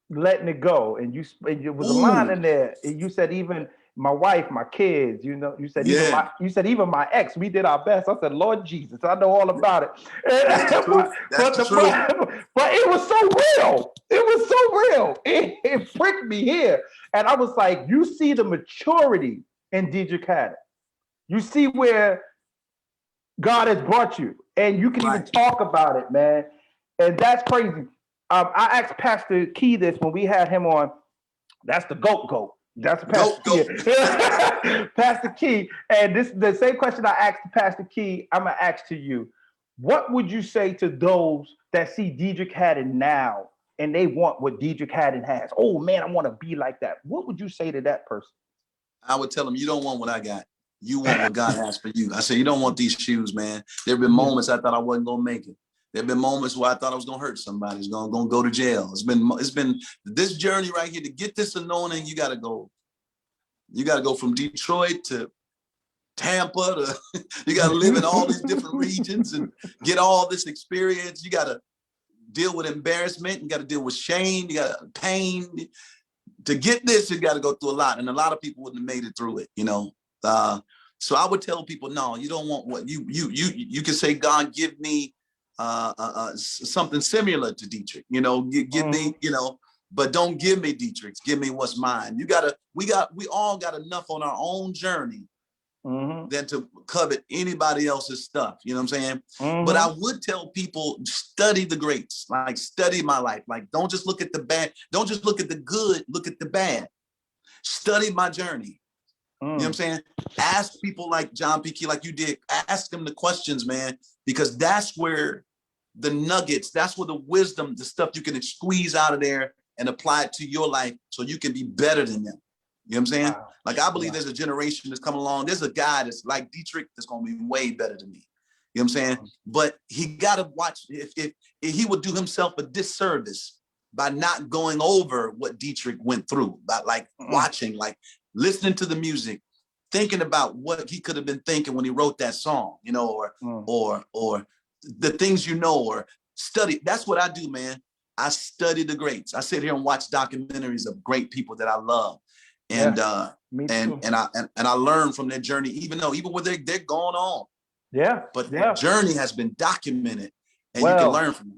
S1: letting it go. And it was a line
S2: Ooh,
S1: in there. You said even my wife, my kids, you know,
S2: yeah.
S1: you said even my ex, we did our best. I said, Lord Jesus, I know all about it.
S2: That's the truth. That's the truth.
S1: But it was so real. It was so real. It pricked me here. And I was like, you see the maturity in Deitrick Haddon. You see where God has brought you, and you can even
S2: Right.
S1: talk about it, man. And that's crazy. I asked Pastor Key this when we had him on. That's the goat. That's Pastor
S2: Go.
S1: Key. Pastor Key. And this the same question I asked Pastor Key, I'm gonna ask to you. What would you say to those that see Deitrick Haddon now and they want what Deitrick Haddon has? Oh man, I want to be like that. What would you say to that person?
S2: I would tell them, you don't want what I got. You want what God has for you. I said, you don't want these shoes, man. There have been moments I thought I wasn't going to make it. There have been moments where I thought I was going to hurt somebody. It's going to go to jail. It's been this journey right here. To get this anointing, you got to go. You got to go from Detroit to Tampa to, you got to live in all these different regions and get all this experience. You got to deal with embarrassment. You got to deal with shame. You got pain. To get this, you got to go through a lot, and a lot of people wouldn't have made it through it, you know. So I would tell people, no, you don't want what you can say, God, give me something similar to Deitrick, you know, give me, you know, but don't give me Deitrick's, give me what's mine. We all got enough on our own journey than to covet anybody else's stuff. You know what I'm saying? But I would tell people, study the greats, like study my life. Like, don't just look at the bad. Don't just look at the good, look at the bad. Study my journey. You know what I'm saying? Ask people like John P. Key, like you did, ask them the questions, man, because that's where the nuggets, that's where the wisdom, the stuff you can squeeze out of there and apply it to your life so you can be better than them. You know what I'm saying? Wow. Like, I believe there's a generation that's coming along. There's a guy that's like Deitrick that's going to be way better than me. You know what I'm saying? But he got to watch, if he would do himself a disservice by not going over what Deitrick went through, by like watching, like listening to the music, thinking about what he could have been thinking when he wrote that song, you know, or the things, you know, or study. That's what I do, man. I study the greats. I sit here and watch documentaries of great people that I love. And and I learn from their journey, even when they're going on.
S1: Yeah.
S2: But the journey has been documented, and you can learn from it.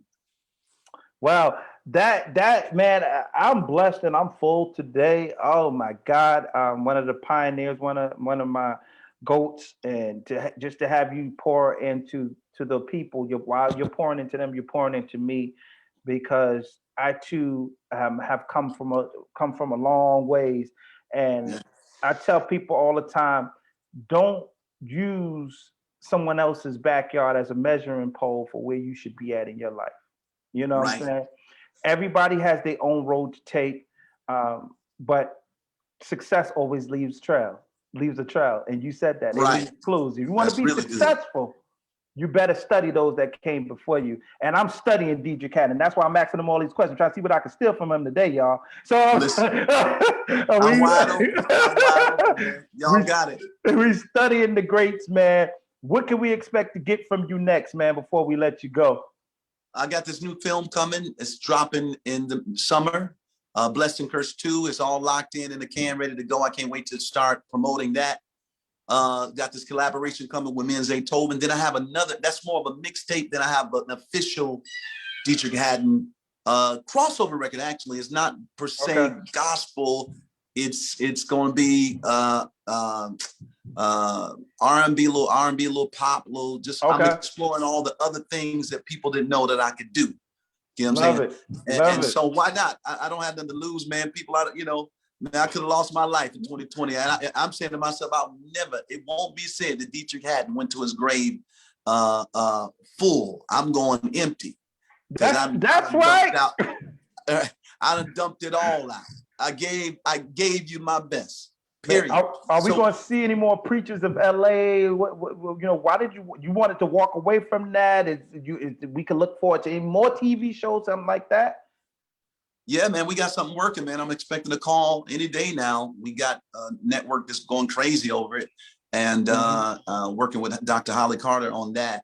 S1: Well, that man, I'm blessed and I'm full today. Oh my God. One of the pioneers, one of my goats, and just to have you pour into the people, while you're pouring into them, you're pouring into me, because I too have come from a long ways. And I tell people all the time, don't use someone else's backyard as a measuring pole for where you should be at in your life. You know what I'm saying? Everybody has their own road to take, but success always leaves a trail. And you said that. It leaves clues. If you want to be really successful, you better study those that came before you. And I'm studying Deitrick Haddon. That's why I'm asking him all these questions, trying to see what I can steal from him today, y'all. So
S2: I'm wide open, man. Y'all got it.
S1: We studying the greats, man. What can we expect to get from you next, man, before we let you go?
S2: I got this new film coming. It's dropping in the summer. Blessed and Cursed 2 is all locked in the can, ready to go. I can't wait to start promoting that. Got this collaboration coming with me and Trevone. Then I have another, that's more of a mixtape. Then I have an official Deitrick Haddon crossover record. Actually, it's not per se gospel. It's going to be R&B, little pop, I'm exploring all the other things that people didn't know that I could do. You know what I'm saying? And so why not? I don't have nothing to lose, man. People are, you know, man, I could have lost my life in 2020. And I'm saying to myself, it won't be said that Deitrick Haddon went to his grave full. I'm going empty.
S1: That's right.
S2: I done dumped it all out. I gave you my best. Period.
S1: Are we going to see any more preachers of LA? What, why did you wanted to walk away from that? We could look forward to any more TV shows, something like that?
S2: Yeah, man, we got something working, man. I'm expecting a call any day now. We got a network that's going crazy over it, and working with Dr. Holly Carter on that.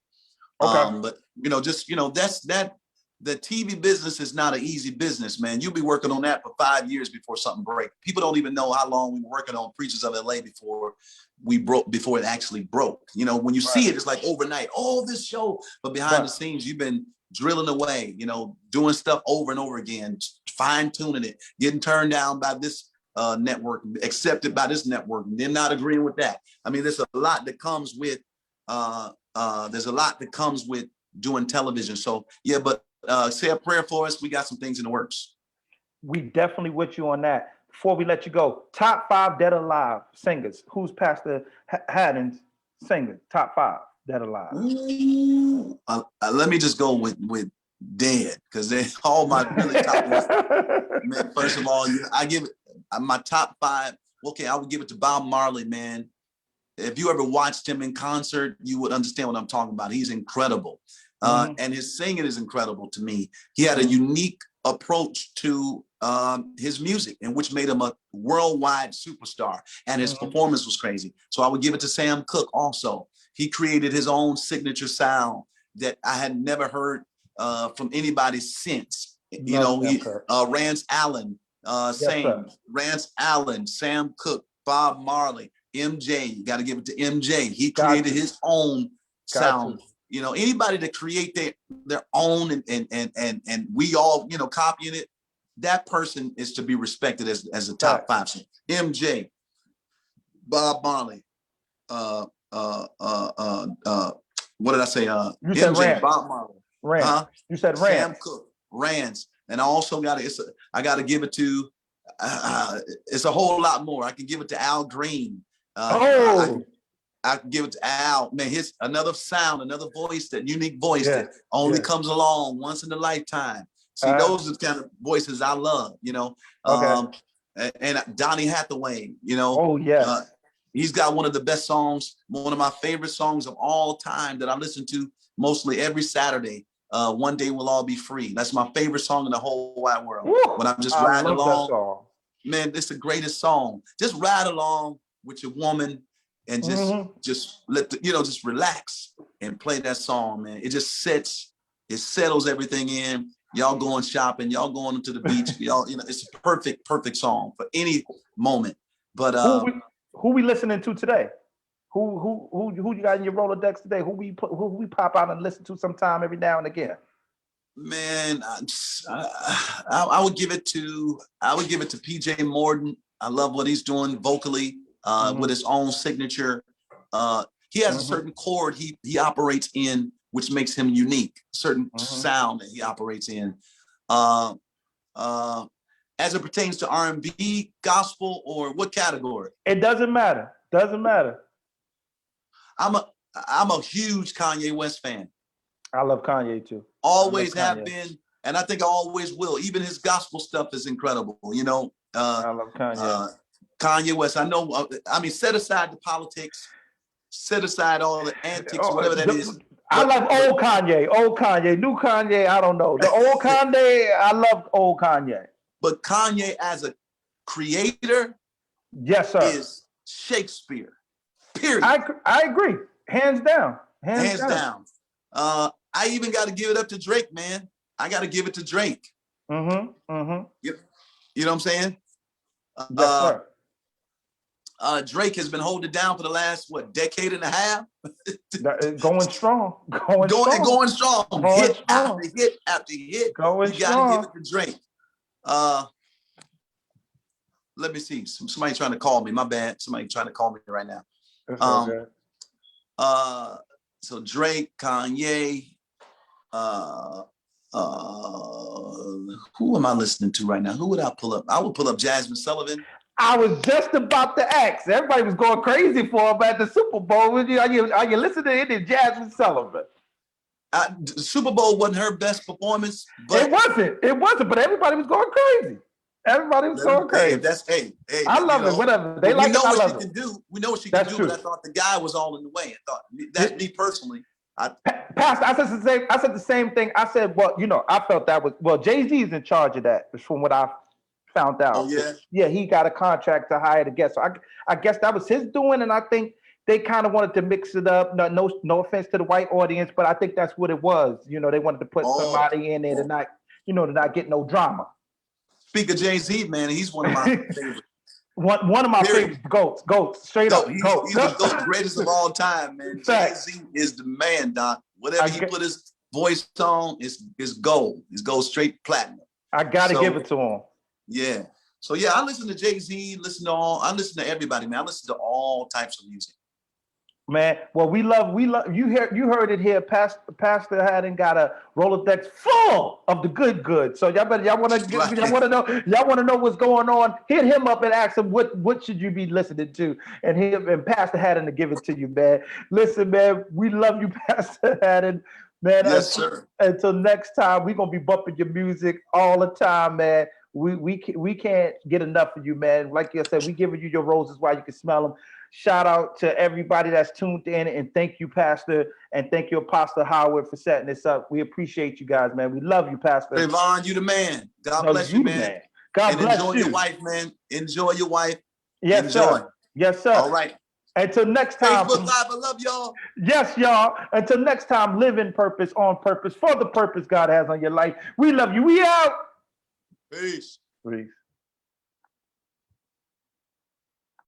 S1: Okay.
S2: But that's that. The TV business is not an easy business, man. You'll be working on that for 5 years before something breaks. People don't even know how long we were working on Preachers of LA before it actually broke. When you see it, it's like overnight. Oh, this show, but behind the scenes, you've been drilling away. Doing stuff over and over again, fine tuning it, getting turned down by this network, accepted by this network, and then not agreeing with that. I mean, there's a lot that comes with doing television. So yeah, but say a prayer for us. We got some things in the works.
S1: We definitely with you on that. Before we let you go, top 5 dead or alive singers. Who's Pastor Haddon's singers? Top 5 dead or alive.
S2: Ooh, let me just go with dead, because they're all my really top ones. Man, first of all, I give it my top 5. Okay, I would give it to Bob Marley, man. If you ever watched him in concert, you would understand what I'm talking about. He's incredible. And his singing is incredible to me. He had a unique approach to his music, and which made him a worldwide superstar. And his performance was crazy. So I would give it to Sam Cooke also. He created his own signature sound that I had never heard from anybody since. Rance Allen, Rance Allen, Sam Cooke, Bob Marley, MJ. You got to give it to MJ. He created his own sound. Anybody that create their own and we all, copying it, that person is to be respected as a top 5. So MJ, Bob Marley, what did I say?
S1: You said
S2: MJ,
S1: Rance.
S2: Bob Marley.
S1: Rance. You said Rance.
S2: Sam Cooke, Rance. And I also I got to give it to, it's a whole lot more. I can give it to Al Green. I can give it to Al, man. His another sound, another voice, that unique voice that only comes along once in a lifetime. See, those are the kind of voices I love, and Donny Hathaway, he's got one of the best songs, one of my favorite songs of all time that I listen to mostly every Saturday. One Day We'll All Be Free. That's my favorite song in the whole wide world. When I'm just riding along, man, it's the greatest song. Just ride along with your woman and just let just relax and play that song, man. It just settles everything in. Y'all going shopping, y'all going to the beach, y'all, it's a perfect song for any moment. But
S1: who we listening to today? Who you got in your Rolodex today? Who we pop out and listen to sometime every now and again?
S2: Man, I would give it to PJ Morton. I love what he's doing vocally. With his own signature. He has a certain chord he operates in, which makes him unique, certain sound that he operates in. As it pertains to R&B, gospel, or what category?
S1: It doesn't matter.
S2: I'm a huge Kanye West fan.
S1: I love Kanye too.
S2: Always have been, and I think I always will. Even his gospel stuff is incredible. I
S1: love Kanye.
S2: Kanye West, I know, set aside the politics, set aside all the antics, whatever that is.
S1: I love old Kanye, new Kanye, I don't know. The old Kanye, I love old Kanye.
S2: But Kanye as a creator,
S1: yes, sir,
S2: is Shakespeare, period.
S1: I agree, hands down.
S2: Hands down. I even got to give it up to Drake, man. I got to give it to Drake. You know what I'm saying?
S1: Yes, sir.
S2: Drake has been holding it down for the last decade and a half.
S1: Going strong.
S2: Hit after hit after hit. You got to give it to Drake. Let me see. Somebody trying to call me. My bad. Somebody trying to call me right now. So Drake, Kanye. Who am I listening to right now? Who would I pull up? I would pull up Jasmine Sullivan.
S1: I was just about to ask. Everybody was going crazy for him at the Super Bowl. Are you listening to Jasmine Sullivan?
S2: Super Bowl wasn't her best performance, but
S1: it wasn't, but everybody was going crazy. Everybody was going crazy.
S2: I
S1: love it. Whatever they like,
S2: we know
S1: I
S2: what
S1: love
S2: she
S1: it.
S2: can do. We know what she can do. True. But I thought the guy was all in the way. I thought that's me personally.
S1: Pastor, I said the same thing. I said, well, I felt that was Jay-Z is in charge of that, from what I found out.
S2: Oh yeah,
S1: yeah, he got a contract to hire the guest. So I guess that was his doing, and I think they kind of wanted to mix it up. No offense to the white audience, but I think that's what it was. They wanted to put somebody in there to not get no drama.
S2: Speak of Jay-Z, man, he's one of my favorites.
S1: One of my favorites, goats, straight up.
S2: He's the GOAT, greatest of all time, man. Jay-Z is the man, Doc. Whatever he put his voice on is gold. It's gold straight platinum.
S1: I gotta give it to him.
S2: Yeah. So yeah, I listen to Jay-Z, I listen to everybody, man. I listen to all types of music. Man, well, we love you heard it here. Pastor Haddon got a Rolodex full of the good. So y'all want to know what's going on. Hit him up and ask him what should you be listening to, and Pastor Haddon to give it to you, man. Listen, man, we love you, Pastor Haddon, man. Yes, sir.
S1: Until next time, we're gonna be bumping your music all the time, man. We can't get enough of you, man. Like I said, we giving you your roses while you can smell them. Shout out to everybody that's tuned in, and thank you, Pastor, and thank you, Apostle Howard, for setting this up. We appreciate you guys, man. We love you, Pastor.
S2: Trevone, you the man. God bless you, man.
S1: God bless you.
S2: Enjoy your wife, man. Enjoy your wife.
S1: Yes, sir. Yes, sir.
S2: All right.
S1: Until next time.
S2: Facebook Live, I love y'all.
S1: Yes, y'all. Until next time, live in purpose, on purpose, for the purpose God has on your life. We love you. We out.
S2: Peace.
S1: Peace.